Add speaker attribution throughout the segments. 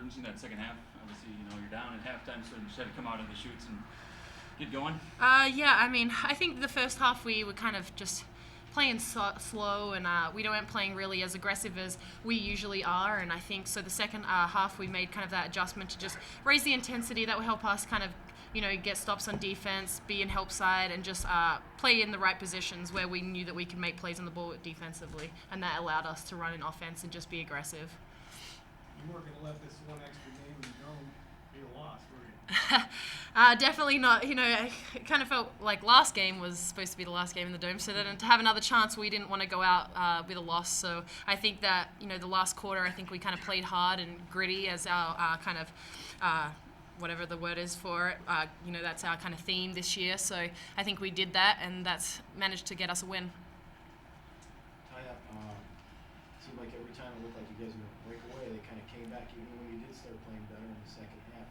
Speaker 1: urgency in that second half? Obviously, you're down at halftime, so you just had to come out of the shoots and get going.
Speaker 2: Yeah, I mean, I think the first half we were kind of just playing slow, and we weren't playing really as aggressive as we usually are. And I think so the second half we made kind of that adjustment to just raise the intensity. That will help us kind of get stops on defense, be in help side, and just play in the right positions where we knew that we could make plays on the ball defensively, and that allowed us to run in offense and just be aggressive.
Speaker 3: You weren't going to let this one extra game in the dome be a loss, were you?
Speaker 2: Definitely not. It kind of felt like last game was supposed to be the last game in the dome, so then to have another chance, we didn't want to go out with a loss. So I think that the last quarter, I think we kind of played hard and gritty as our kind of whatever the word is for it. That's our kind of theme this year. So I think we did that, and that's managed to get us a win.
Speaker 4: Seemed like every time it looked like you guys were going to break away, they kind of came back even when you did start playing better in the second half.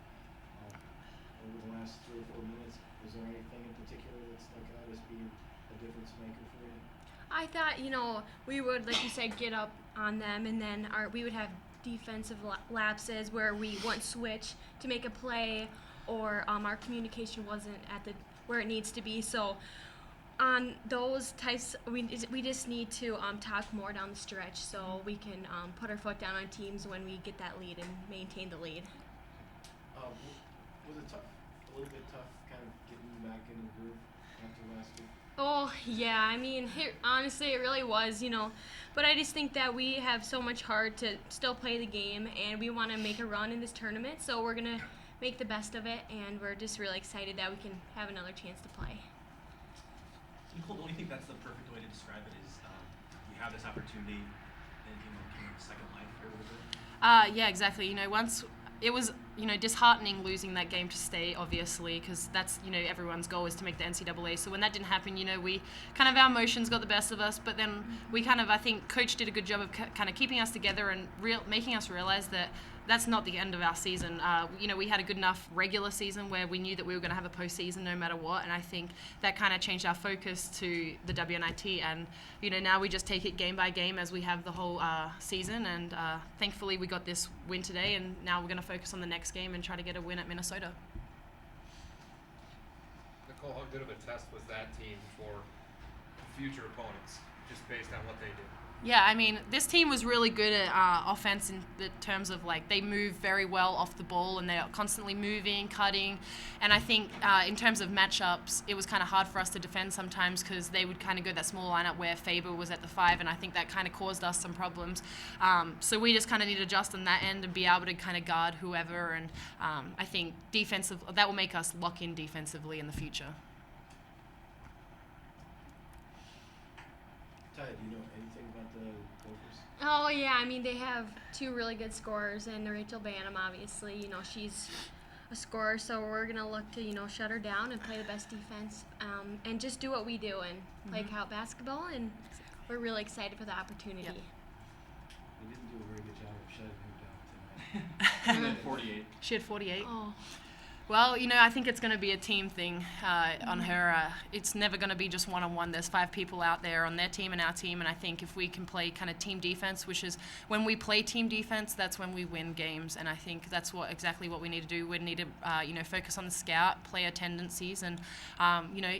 Speaker 4: Over the last 3 or 4 minutes, was there anything in particular that stuck out as being a difference maker for you?
Speaker 5: I thought, we would, like you said, get up on them, and then we would have defensive lapses where we wouldn't switch to make a play, or our communication wasn't at where it needs to be. So on those types, we just need to talk more down the stretch so we can put our foot down on teams when we get that lead and maintain the lead.
Speaker 4: Was it tough? A little bit tough, kind of getting back in the groove after last week?
Speaker 5: Oh, yeah. I mean, honestly, it really was, But I just think that we have so much heart to still play the game, and we want to make a run in this tournament. So we're going to make the best of it, and we're just really excited that we can have another chance to play.
Speaker 6: Nicole, don't you think that's the perfect way to describe it? Is you have this opportunity, and can second life here a little bit?
Speaker 2: Yeah, exactly. Once it was disheartening losing that game to State, obviously, because that's everyone's goal is to make the NCAA. So when that didn't happen, we kind of our emotions got the best of us. But then we kind of, I think Coach did a good job of kind of keeping us together and making us realize that that's not the end of our season. We had a good enough regular season where we knew that we were going to have a postseason no matter what, and I think that kind of changed our focus to the WNIT. And now we just take it game by game as we have the whole season. And thankfully we got this win today, and now we're going to focus on the next game and try to get a win at Minnesota.
Speaker 7: Nicole, how good of a test was that team for future opponents, just based on what they did?
Speaker 2: Yeah, I mean, this team was really good at offense in the terms of, they move very well off the ball, and they're constantly moving, cutting. And I think in terms of matchups, it was kind of hard for us to defend sometimes because they would kind of go that small lineup where Faber was at the 5, and I think that kind of caused us some problems. So we just kind of need to adjust on that end and be able to kind of guard whoever. And I think that will make us lock in defensively in the future.
Speaker 4: Ty, do you know anything about the Gophers?
Speaker 5: Oh, yeah. I mean, they have 2 really good scorers, and Rachel Banham, obviously, she's a scorer, so we're going to look to, shut her down and play the best defense and just do what we do and play out basketball, and we're really excited for the opportunity.
Speaker 2: Yep.
Speaker 4: They didn't do a very good job of shutting her down tonight.
Speaker 1: She had 48.
Speaker 2: She had 48.
Speaker 5: Oh.
Speaker 2: Well, I think it's going to be a team thing on her. It's never going to be just one-on-one. There's 5 people out there on their team and our team, and I think if we can play kind of team defense, which is when we play team defense, that's when we win games, and I think that's exactly what we need to do. We need to focus on the scout, player tendencies, and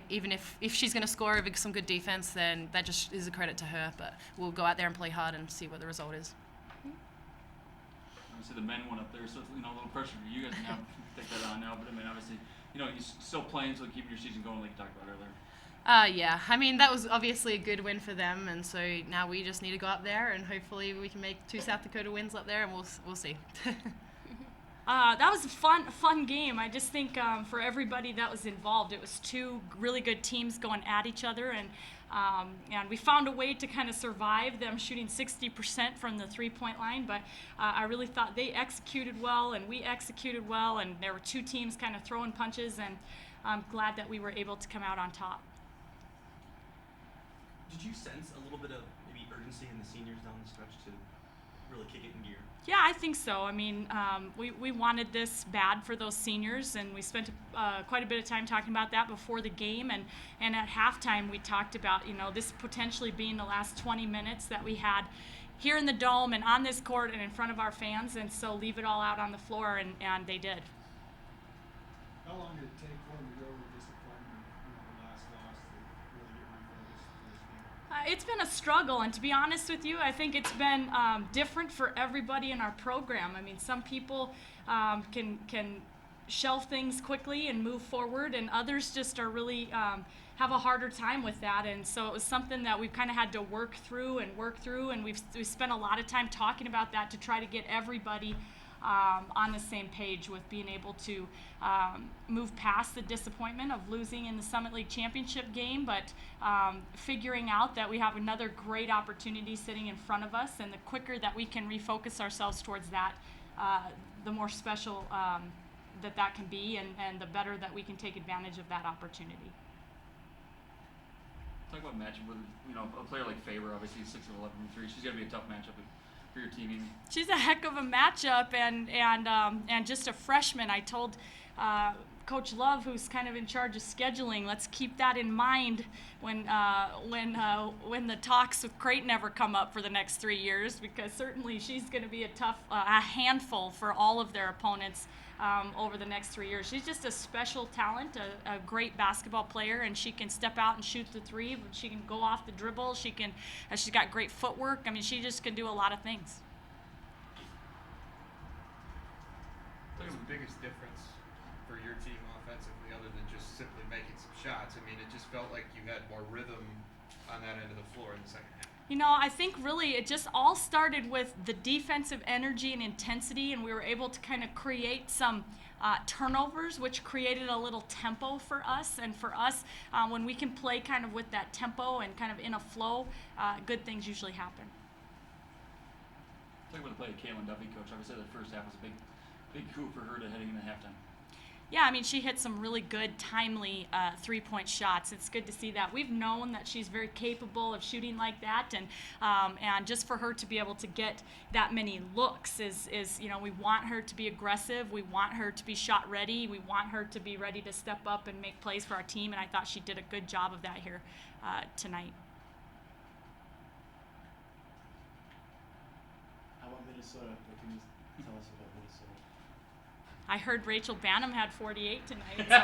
Speaker 2: even if she's going to score over some good defense, then that just is a credit to her. But we'll go out there and play hard and see what the result is.
Speaker 1: Obviously, the men went up there, so it's a little pressure for you guys now. Take that on now, but I mean, obviously, you're still playing, so keeping your season going, like you talked about earlier.
Speaker 2: Yeah, I mean, that was obviously a good win for them, and so now we just need to go up there, and hopefully we can make 2 South Dakota wins up there, and we'll see.
Speaker 8: That was a fun game. I just think for everybody that was involved, it was 2 really good teams going at each other, and we found a way to kind of survive them shooting 60% from the 3-point line, but I really thought they executed well and we executed well, and there were 2 teams kind of throwing punches, and I'm glad that we were able to come out on top.
Speaker 6: Did you sense a little bit of maybe urgency in the seniors down the stretch to really kick it in gear?
Speaker 8: Yeah, I think so. I mean, we wanted this bad for those seniors, and we spent quite a bit of time talking about that before the game. And at halftime, we talked about, you know, this potentially being the last 20 minutes that we had here in the Dome and on this court and in front of our fans, and so leave it all out on the floor, and they did.
Speaker 3: How long did it take for them to go with disappointment, the last loss to really get refocused for this game?
Speaker 8: It's been a struggle, and to be honest with you, I think it's been different for everybody in our program. I mean, some people can shelve things quickly and move forward, and others just are really have a harder time with that. And so it was something that we've kind of had to work through, and we've spent a lot of time talking about that to try to get everybody on the same page with being able to move past the disappointment of losing in the Summit League Championship game, but figuring out that we have another great opportunity sitting in front of us, and the quicker that we can refocus ourselves towards that, the more special that can be, and the better that we can take advantage of that opportunity.
Speaker 1: Talk about matchup with, a player like Faber, obviously 6'11" from 3. She's got to be a tough matchup for your team.
Speaker 8: She's a heck of a matchup, and just a freshman. I told Coach Love, who's kind of in charge of scheduling, let's keep that in mind when the talks with Creighton ever come up for the next 3 years, because certainly she's going to be a tough, a handful for all of their opponents over the next 3 years. She's just a special talent, a great basketball player, and she can step out and shoot the three. But she can go off the dribble. She's got great footwork. I mean, she just can do a lot of things.
Speaker 7: What's the biggest difference for your team offensively, other than just simply making some shots? I mean, it just felt like you had more rhythm on that end of the floor in the second half.
Speaker 8: I think really it just all started with the defensive energy and intensity, and we were able to kind of create some turnovers, which created a little tempo for us. And for us, when we can play kind of with that tempo and kind of in a flow, good things usually happen.
Speaker 1: Talk about the play of Caitlin Duffy, Coach. Obviously, the first half was a big coup for her to heading into halftime.
Speaker 8: Yeah, I mean, she hit some really good, timely three-point shots. It's good to see that. We've known that she's very capable of shooting like that, and just for her to be able to get that many looks is we want her to be aggressive. We want her to be shot ready. We want her to be ready to step up and make plays for our team, and I thought she did a good job of that here tonight.
Speaker 4: How about Minnesota? What can you tell us about Minnesota?
Speaker 8: I heard Rachel Banham had 48 tonight. So,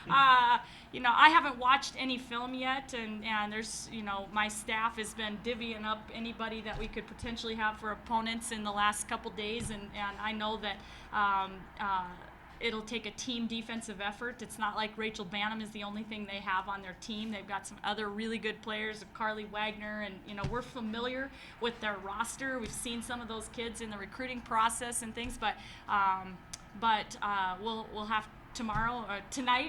Speaker 8: I haven't watched any film yet, and there's, my staff has been divvying up anybody that we could potentially have for opponents in the last couple days, and I know that it'll take a team defensive effort. It's not like Rachel Banham is the only thing they have on their team. They've got some other really good players, Carly Wagner, and we're familiar with their roster. We've seen some of those kids in the recruiting process and things, but we'll have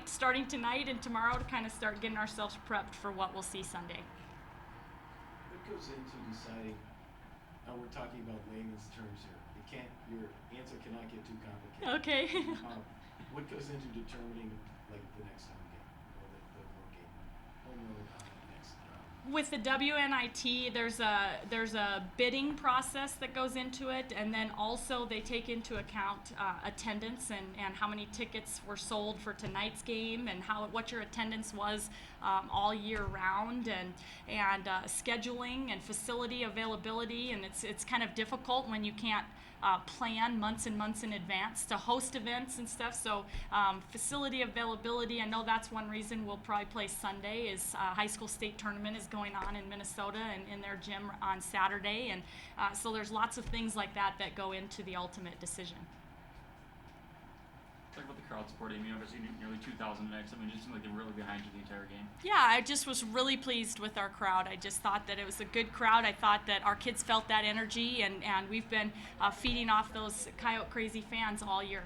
Speaker 8: starting tonight and tomorrow, to kind of start getting ourselves prepped for what we'll see Sunday.
Speaker 4: What goes into deciding? Now we're talking about layman's terms here. Your answer cannot get too complicated.
Speaker 8: Okay.
Speaker 4: What goes into determining the next home game or the road game? Home road next.
Speaker 8: With the WNIT, there's a bidding process that goes into it, and then also they take into account attendance and how many tickets were sold for tonight's game, and what your attendance was all year round, and scheduling and facility availability, and it's kind of difficult when you can't plan months and months in advance to host events and stuff. So facility availability, I know that's one reason we'll probably play Sunday, is high school state tournament is going on in Minnesota and in their gym on Saturday, and so there's lots of things like that go into the ultimate decision.
Speaker 1: Talk about the crowd support, Amy. Obviously, nearly 2,000 tonight. I mean, it just seemed like they were really behind you the entire game.
Speaker 8: Yeah, I just was really pleased with our crowd. I just thought that it was a good crowd. I thought that our kids felt that energy, and we've been feeding off those Coyote Crazy fans all year.